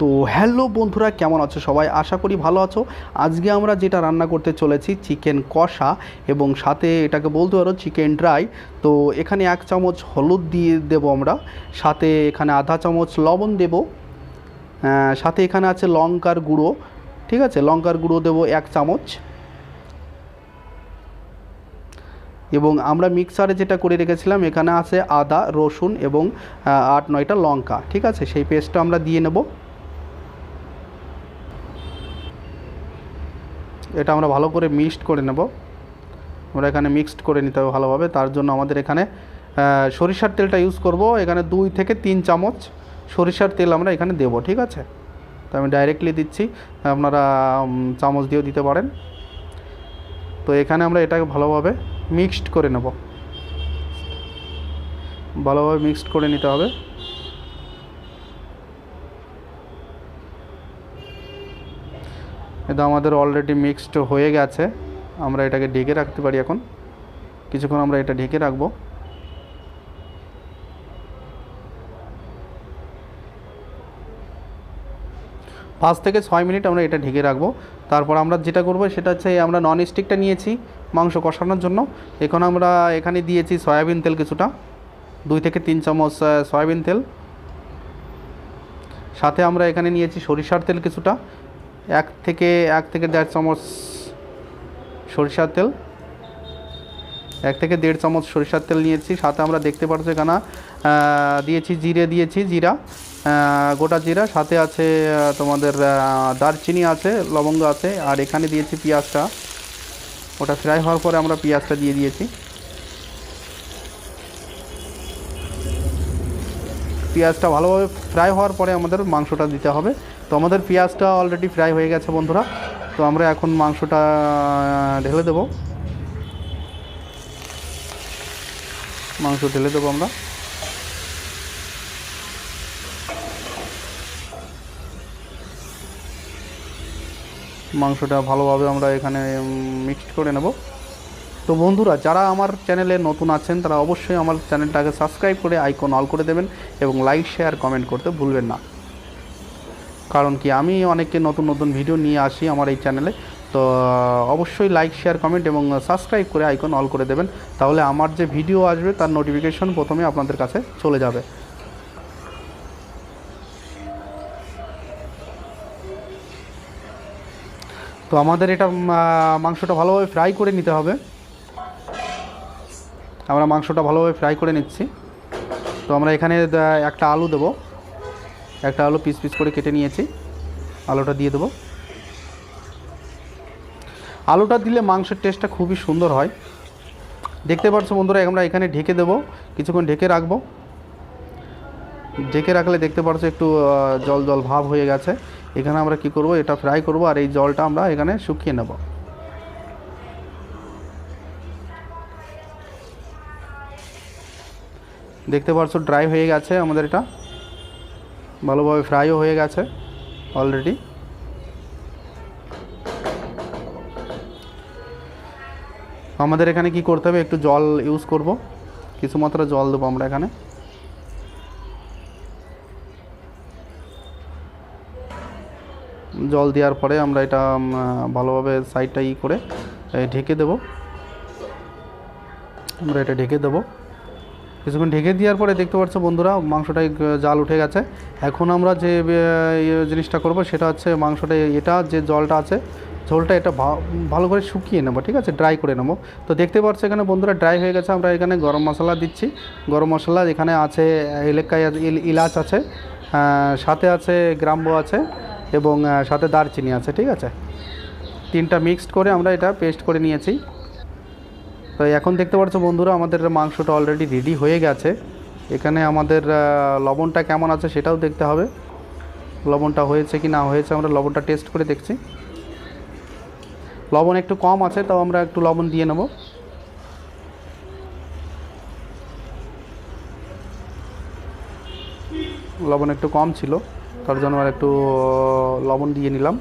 তো হ্যালো বন্ধুরা, কেমন আছো সবাই? আশা করি ভালো আছো। আজকে আমরা যেটা রান্না করতে চলেছি চিকেন কষা, এবং সাথে এটাকে বলতে পারো চিকেন ড্রাই। তো এখানে 1 চামচ হলুদ দিয়ে দেবো আমরা, সাথে এখানে আধা চামচ লবণ দেবো, সাথে এখানে আছে লঙ্কার গুঁড়ো, ঠিক আছে, লঙ্কার গুঁড়ো দেবো 1 চামচ। এবং আমরা মিক্সারে যেটা করে রেখেছিলাম এখানে আছে আদা রসুন এবং 8-9টা লঙ্কা, ঠিক আছে, সেই পেস্টটা আমরা দিয়ে নেব। এটা আমরা ভালো করে মিক্সড করে নেব। আমরা এখানে মিক্সড করে নিতে হবে ভালোভাবে। তার জন্য আমাদের এখানে সরিষার তেলটা ইউজ করব। এখানে 2 থেকে 3 চামচ সরিষার তেল আমরা এখানে দেব, ঠিক আছে। তো আমি ডাইরেক্টলি দিচ্ছি, আপনারা চামচ দিয়েও দিতে পারেন। তো এখানে আমরা এটাকে ভালোভাবে মিক্সড করে নেব, ভালোভাবে মিক্সড করে নিতে হবে। এটা আমাদের অলরেডি মিক্সড হয়ে গেছে। আমরা এটাকে ঢেকে রাখতে পারি। এখন কিছুক্ষণ আমরা এটা ঢেকে রাখবো। 5 থেকে 6 মিনিট আমরা এটা ঢেকে রাখবো। তারপর আমরা যেটা করব সেটা হচ্ছে, আমরা নন স্টিকটা নিয়েছি মাংস কষানোর জন্য। এখন আমরা এখানে দিয়েছি সয়াবিন তেল কিছুটা, 2 থেকে 3 চামচ সয়াবিন তেল। সাথে আমরা এখানে নিয়েছি সরিষার তেল কিছুটা, 1 থেকে 1.5 চামচ সরিষার তেল, 1 থেকে 1.5 চামচ সরিষার তেল নিয়েছি। সাথে আমরা দেখতে পাচ্ছি এখানে দিয়েছি জিরা, গোটা জিরা, সাথে আছে তোমাদের দারচিনি আছে, লবঙ্গ আছে। আর এখানে দিয়েছি পেঁয়াজটা, ওটা ফ্রাই হওয়ার পরে আমরা পেঁয়াজটা দিয়ে দিয়েছি। পেঁয়াজটা ভালোভাবে ফ্রাই হওয়ার পরে আমাদের মাংসটা দিতে হবে। তো আমাদের পেঁয়াজটা অলরেডি ফ্রাই হয়ে গেছে বন্ধুরা। তো আমরা এখন মাংসটা ঢেলে দেবো, মাংস ঢেলে দেবো আমরা। মাংসটা ভালোভাবে আমরা এখানে মিক্সড করে নেব। তো বন্ধুরা, যারা আমার চ্যানেলে নতুন আছেন তারা অবশ্যই আমার চ্যানেলটাকে সাবস্ক্রাইব করে আইকন অল করে দেবেন, এবং লাইক শেয়ার কমেন্ট করতে ভুলবেন না। কারণ কি, আমি অনেককে নতুন নতুন ভিডিও নিয়ে আসি আমার এই চ্যানেলে। তো অবশ্যই লাইক শেয়ার কমেন্ট এবং সাবস্ক্রাইব করে আইকন অল করে দেবেন, তাহলে আমার যে ভিডিও আসবে তার নোটিফিকেশন প্রথমে আপনাদের কাছে চলে যাবে। তো আমাদের এটা মাংসটা ভালোভাবে ফ্রাই করে নিতে হবে। আমরা মাংসটা ভালোভাবে ফ্রাই করে নিচ্ছি। তো আমরা এখানে একটা আলু দেবো, একটা আলু পিস পিস করে কেটে নিয়েছি, আলুটা দিয়ে দেবো। আলুটা দিলে মাংসের টেস্টটা খুবই সুন্দর হয়। দেখতে পাচ্ছ বন্ধুরা, আমরা এখানে ঢেকে দেবো, কিছুক্ষণ ঢেকে রাখবো। ঢেকে রাখলে দেখতে পাচ্ছ একটু জল জল ভাব হয়ে গেছে। এখানে আমরা কি করব, এটা ফ্রাই করব, আর এই জলটা আমরা এখানে শুকিয়ে নেব। দেখতে পাচ্ছ ড্রাই হয়ে গেছে আমাদের, এটা ভালোভাবে ফ্রাইও হয়ে গেছে অলরেডি। আমাদের এখানে কি করতে হবে, একটু জল ইউজ করব, কিছু মাত্রা জল দেবো আমরা এখানে। জল দেওয়ার পরে আমরা এটা ভালোভাবে সাইডটা করে ঢেকে দেব। আমরা এটা ঢেকে দেবো। কিছুক্ষণ ঢেকে দেওয়ার পরে দেখতে পাচ্ছ বন্ধুরা, মাংসটায় জাল উঠে গেছে। এখন আমরা যে জিনিসটা করব সেটা হচ্ছে, মাংসটা এটা যে জলটা আছে, ঝোলটা এটা ভালো করে শুকিয়ে নেবো, ঠিক আছে, ড্রাই করে নেবো। তো দেখতে পাচ্ছ এখানে বন্ধুরা ড্রাই হয়ে গেছে। আমরা এখানে গরম মশলা দিচ্ছি। গরম মশলা এখানে আছে ইলাচ আছে, সাথে আছে গ্রাম্ব আছে, এবং সাথে দারচিনি আছে, ঠিক আছে। 3টা মিক্সড করে আমরা এটা পেস্ট করে নিয়েছি। তো এখন দেখতে পাচ্ছ বন্ধুরা, আমাদের মাংসটা অলরেডি রেডি হয়ে গেছে। এখানে আমাদের লবণটা কেমন আছে সেটাও দেখতে হবে, লবণটা হয়েছে কি না হয়েছে। আমরা লবণটা টেস্ট করে দেখছি। লবণ একটু কম আছে, তাও আমরা একটু লবণ দিয়ে নেব। লবণ একটু কম ছিল, তার জন্য আর একটু লবণ দিয়ে নিলাম।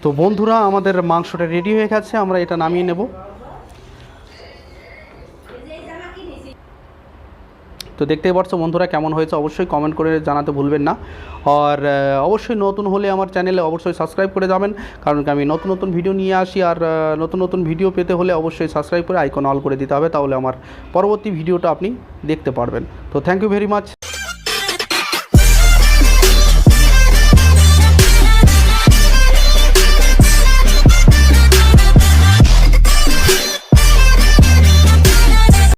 তো বন্ধুরা, আমাদের মাংসটা রেডি হয়ে গেছে, আমরা এটা নামিয়ে নেব। তো দেখতেই পাচ্ছ বন্ধুরা কেমন হয়েছে অবশ্যই কমেন্ট করে জানাতে ভুলবেন না। আর অবশ্যই নতুন হলে আমার চ্যানেলে অবশ্যই সাবস্ক্রাইব করে যাবেন, কারণ আমি নতুন নতুন ভিডিও নিয়ে আসি। আর নতুন নতুন ভিডিও পেতে হলে অবশ্যই সাবস্ক্রাইব করে আইকন অল করে দিতে হবে, তাহলে আমার পরবর্তী ভিডিওটা আপনি দেখতে পারবেন। তো থ্যাংক ইউ ভেরি মাচ।